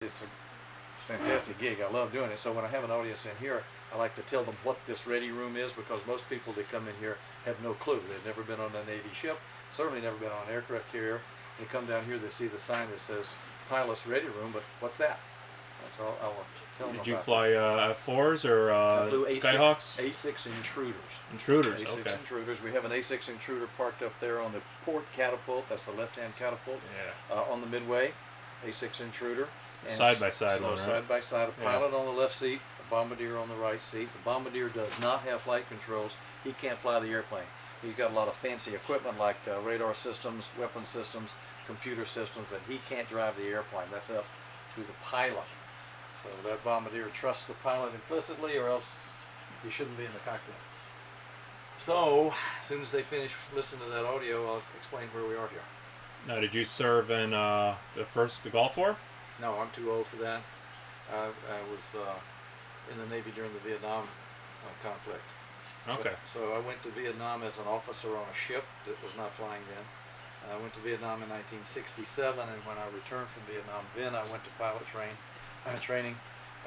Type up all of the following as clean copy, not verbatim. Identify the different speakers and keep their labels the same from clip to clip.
Speaker 1: It's a fantastic gig. I love doing it. So when I have an audience in here, I like to tell them what this ready room is, because most people that come in here have no clue. They've never been on a Navy ship, certainly never been on an aircraft carrier. They come down here, they see the sign that says Pilot's Ready Room, but what's that? That's all I will tell them about.
Speaker 2: Did you fly F4s or
Speaker 1: I flew
Speaker 2: Skyhawks?
Speaker 1: A6 Intruders.
Speaker 2: Intruders,
Speaker 1: A6
Speaker 2: okay.
Speaker 1: Intruders. We have an A6 Intruder parked up there on the port catapult. That's the left-hand catapult.
Speaker 2: Yeah.
Speaker 1: On the Midway, A6 Intruder.
Speaker 2: Side-by-side one, right?
Speaker 1: Side-by-side, a pilot on the left seat, a bombardier on the right seat. The bombardier does not have flight controls. He can't fly the airplane. He's got a lot of fancy equipment like radar systems, weapon systems, computer systems, but he can't drive the airplane. That's up to the pilot. So that bombardier trusts the pilot implicitly, or else he shouldn't be in the cockpit. So, as soon as they finish listening to that audio, I'll explain where we are here.
Speaker 2: Now, did you serve in the Gulf War?
Speaker 1: No, I'm too old for that. I was in the Navy during the Vietnam conflict.
Speaker 2: Okay.
Speaker 1: So I went to Vietnam as an officer on a ship that was not flying then. I went to Vietnam in 1967, and when I returned from Vietnam, then I went to pilot training,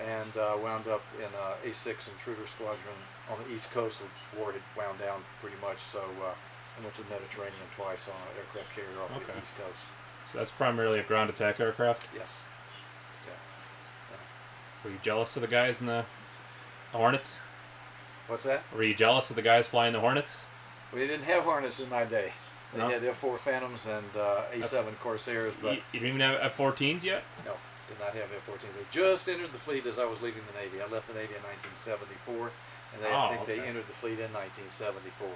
Speaker 1: and wound up in A6 Intruder Squadron on the East Coast. The war had wound down pretty much, so I went to the Mediterranean twice on an aircraft carrier off the East Coast.
Speaker 2: So that's primarily a ground attack aircraft?
Speaker 1: Yes.
Speaker 2: Were you jealous of the guys in the Hornets?
Speaker 1: What's that?
Speaker 2: Were you jealous of the guys flying the Hornets?
Speaker 1: We didn't have Hornets in my day. They
Speaker 2: No?
Speaker 1: had F4 Phantoms and A7 Corsairs, but
Speaker 2: You didn't even have F-14s yet?
Speaker 1: no, did not have F-14. They just entered the fleet as I was leaving the Navy. I left the Navy in 1974, and I think they entered the fleet in 1974.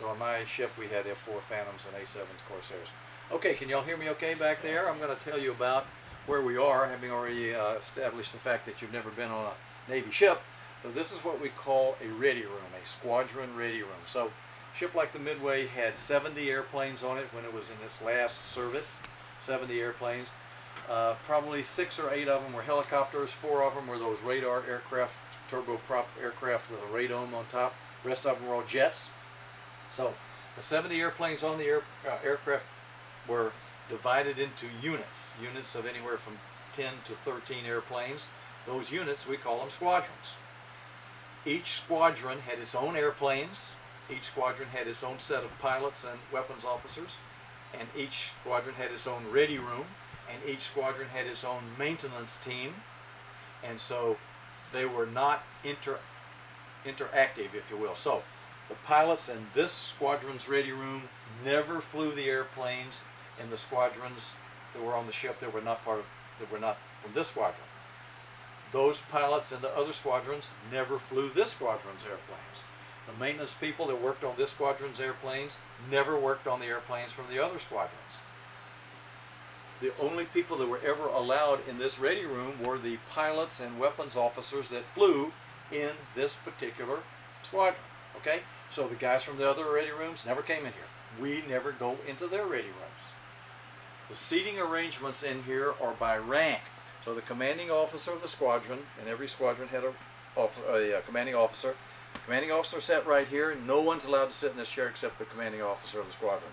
Speaker 1: So on my ship we had F4 Phantoms and A7 Corsairs. Okay, can y'all hear me okay back there? I'm going to tell you about where we are, having already established the fact that you've never been on a Navy ship. So this is what we call a ready room, a squadron ready room. So a ship like the Midway had 70 airplanes on it when it was in its last service, 70 airplanes. Probably 6 or 8 of them were helicopters, 4 of them were those radar aircraft, turboprop aircraft with a radome on top. The rest of them were all jets. So the 70 airplanes on the aircraft were divided into units of anywhere from 10 to 13 airplanes. Those units, we call them squadrons. Each squadron had its own airplanes, each squadron had its own set of pilots and weapons officers, and each squadron had its own ready room, and each squadron had its own maintenance team, and so they were not interactive, if you will. So the pilots in this squadron's ready room never flew the airplanes in the squadrons that were on the ship that were not from this squadron. Those pilots in the other squadrons never flew this squadron's airplanes. The maintenance people that worked on this squadron's airplanes never worked on the airplanes from the other squadrons. The only people that were ever allowed in this ready room were the pilots and weapons officers that flew in this particular squadron. Okay? So the guys from the other ready rooms never came in here. We never go into their ready rooms. The seating arrangements in here are by rank. So the commanding officer of the squadron, and every squadron had a commanding officer. The commanding officer sat right here. No one's allowed to sit in this chair except the commanding officer of the squadron.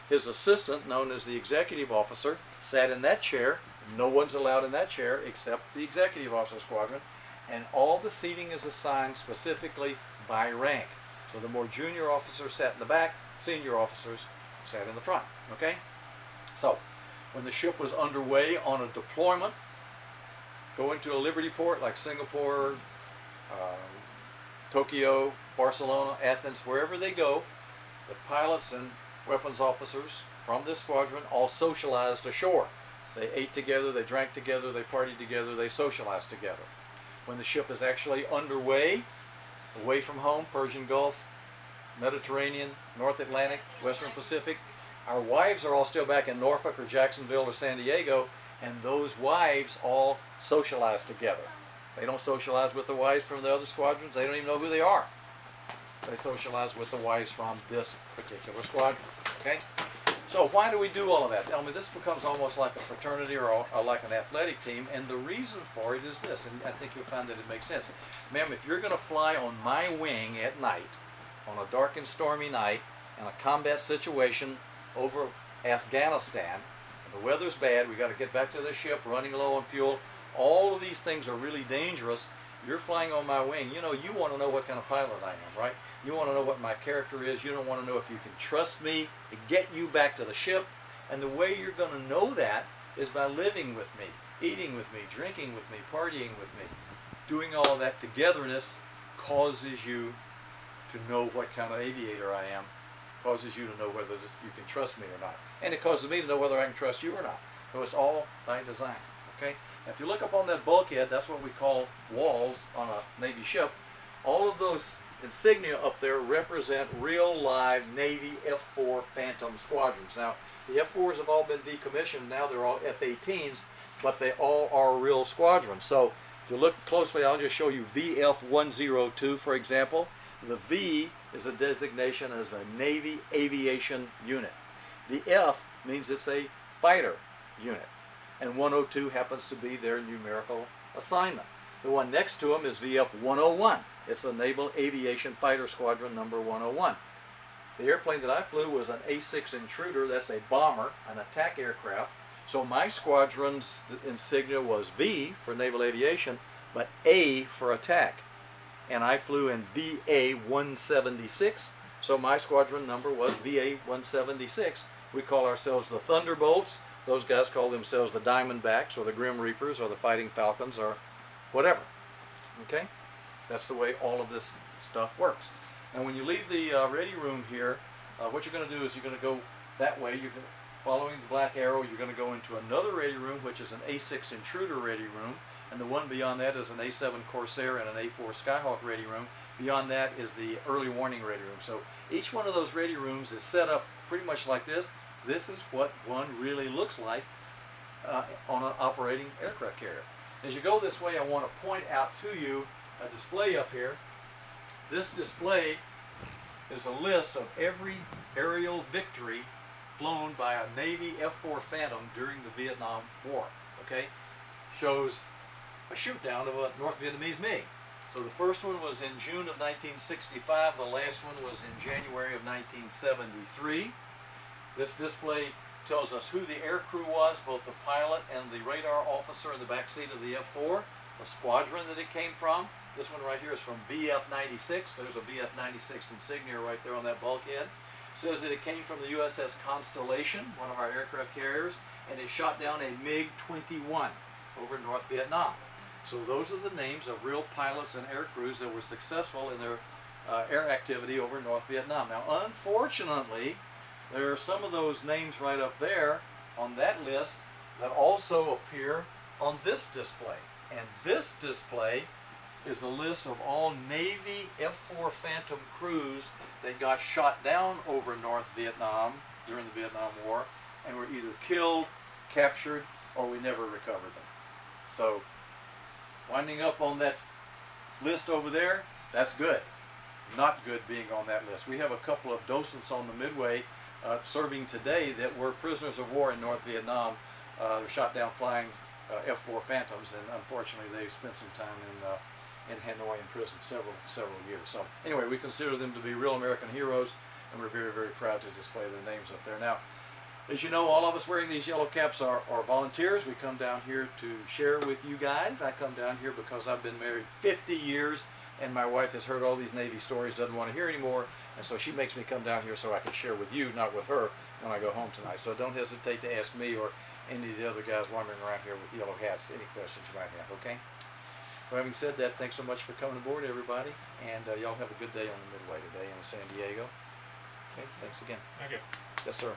Speaker 1: His assistant, known as the executive officer, sat in that chair. No one's allowed in that chair except the executive officer of the squadron. And all the seating is assigned specifically by rank. So the more junior officers sat in the back, senior officers sat in the front. Okay? So when the ship was underway on a deployment, going to a Liberty port like Singapore, Tokyo, Barcelona, Athens, wherever they go, the pilots and weapons officers from this squadron all socialized ashore. They ate together, they drank together, they partied together, they socialized together. When the ship is actually underway, away from home, Persian Gulf, Mediterranean, North Atlantic, Western Pacific, our wives are all still back in Norfolk or Jacksonville or San Diego, and those wives all socialize together. They don't socialize with the wives from the other squadrons. They don't even know who they are. They socialize with the wives from this particular squadron. Okay? So why do we do all of that? I mean, this becomes almost like a fraternity or like an athletic team, and the reason for it is this, and I think you'll find that it makes sense. Ma'am, if you're going to fly on my wing at night, on a dark and stormy night, in a combat situation over Afghanistan, and the weather's bad, we got to get back to the ship, running low on fuel, All of these things are really dangerous. You're flying on my wing. You know, you want to know what kind of pilot I am, right? You want to know what my character is. You don't want to know if you can trust me to get you back to the ship. And the way you're going to know that is by living with me, eating with me, drinking with me, partying with me. Doing all of that togetherness causes you to know what kind of aviator I am, causes you to know whether you can trust me or not. And it causes me to know whether I can trust you or not. So it's all by design, okay? Now, if you look up on that bulkhead, that's what we call walls on a Navy ship. All of those insignia up there represent real live Navy F-4 Phantom squadrons. Now, the F-4s have all been decommissioned. Now they're all F-18s, but they all are real squadrons. So if you look closely, I'll just show you VF-102, for example. The V is a designation as a Navy aviation unit. The F means it's a fighter unit. And 102 happens to be their numerical assignment. The one next to them is VF-101. It's the Naval Aviation Fighter Squadron number 101. The airplane that I flew was an A-6 Intruder. That's a bomber, an attack aircraft. So my squadron's insignia was V for naval aviation, but A for attack. And I flew in VA-176, so my squadron number was VA-176. We call ourselves the Thunderbolts. Those guys call themselves the Diamondbacks or the Grim Reapers or the Fighting Falcons or whatever. Okay? That's the way all of this stuff works. And when you leave the ready room here, what you're going to do is you're going to go that way. You're following the black arrow. You're going to go into another ready room, which is an A6 Intruder ready room. And the one beyond that is an A7 Corsair and an A4 Skyhawk ready room. Beyond that is the early warning ready room. So each one of those ready rooms is set up pretty much like this. This is what one really looks like on an operating aircraft carrier. As you go this way, I want to point out to you a display up here. This display is a list of every aerial victory flown by a Navy F-4 Phantom during the Vietnam War. Okay, shows a shoot down of a North Vietnamese MiG. So the first one was in June of 1965. The last one was in January of 1973. This display tells us who the air crew was, both the pilot and the radar officer in the back seat of the F-4, the squadron that it came from. This one right here is from VF-96. There's a VF-96 insignia right there on that bulkhead. It says that it came from the USS Constellation, one of our aircraft carriers, and it shot down a MiG-21 over North Vietnam. So those are the names of real pilots and air crews that were successful in their air activity over North Vietnam. Now, unfortunately, there are some of those names right up there on that list that also appear on this display. And this display is a list of all Navy F-4 Phantom crews that got shot down over North Vietnam during the Vietnam War and were either killed, captured, or we never recovered them. So, winding up on that list over there, that's good. Not good being on that list. We have a couple of docents on the Midway serving today that were prisoners of war in North Vietnam. They're shot down flying F-4 Phantoms, and unfortunately they spent some time in Hanoi in prison, several years. So anyway, we consider them to be real American heroes, and we're very, very proud to display their names up there. Now, as you know, all of us wearing these yellow caps are volunteers. We come down here to share with you guys. I come down here because I've been married 50 years, and my wife has heard all these Navy stories, doesn't want to hear anymore, and so she makes me come down here so I can share with you, not with her, when I go home tonight. So don't hesitate to ask me or any of the other guys wandering around here with yellow hats any questions you might have, okay? Well, having said that, thanks so much for coming aboard, everybody, and y'all have a good day on the Midway today in San Diego. Okay, thanks again.
Speaker 2: Thank you.
Speaker 1: Yes, sir.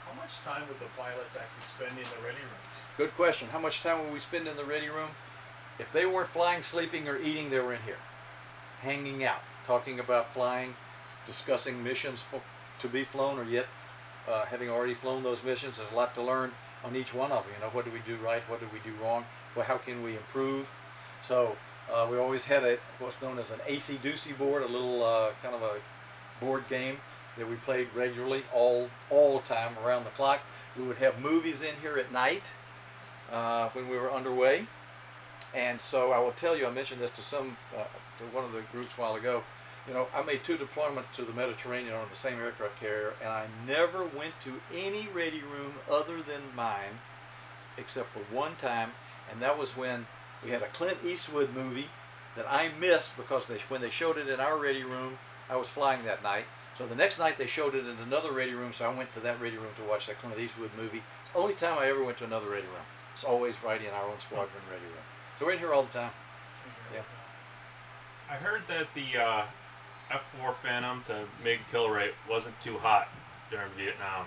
Speaker 3: How much time would the pilots actually spend in the ready rooms?
Speaker 1: Good question. How much time would we spend in the ready room? If they weren't flying, sleeping, or eating, they were in here, hanging out, talking about flying, discussing missions to be flown, or yet having already flown those missions. There's a lot to learn on each one of them. You know, what do we do right? What do we do wrong? Well, how can we improve? So we always had what's known as an AC-Doocy board, a little kind of a board game that we played regularly all the time around the clock. We would have movies in here at night when we were underway. And so I will tell you, I mentioned this to one of the groups a while ago. You know, I made 2 deployments to the Mediterranean on the same aircraft carrier, and I never went to any ready room other than mine, except for one time, and that was when we had a Clint Eastwood movie that I missed because when they showed it in our ready room, I was flying that night. So the next night they showed it in another ready room, so I went to that ready room to watch that Clint Eastwood movie. It's the only time I ever went to another ready room. It's always right in our own squadron ready room. So we're in here all the time. Yeah.
Speaker 2: I heard that the F4 Phantom to MiG kill rate wasn't too hot during Vietnam,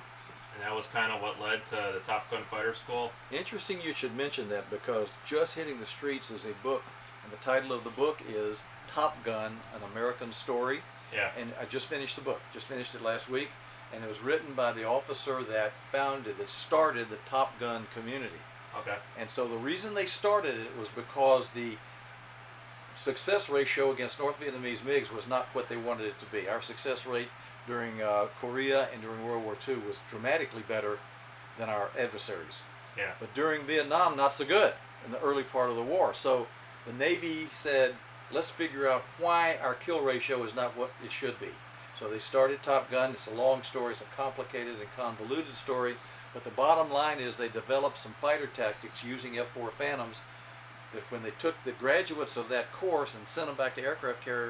Speaker 2: and that was kind of what led to the Top Gun fighter school.
Speaker 1: Interesting you should mention that, because Just Hitting the Streets is a book, and the title of the book is Top Gun, An American Story.
Speaker 2: Yeah.
Speaker 1: And I just finished the book, just finished it last week, and it was written by the officer that started the Top Gun community.
Speaker 2: Okay.
Speaker 1: And so the reason they started it was because the success ratio against North Vietnamese MiGs was not what they wanted it to be. Our success rate during Korea and during World War II was dramatically better than our adversaries.
Speaker 2: Yeah.
Speaker 1: But during Vietnam, not so good in the early part of the war. So the Navy said, let's figure out why our kill ratio is not what it should be. So they started Top Gun. It's a long story. It's a complicated and convoluted story. But the bottom line is they developed some fighter tactics using F-4 Phantoms that when they took the graduates of that course and sent them back to aircraft carriers,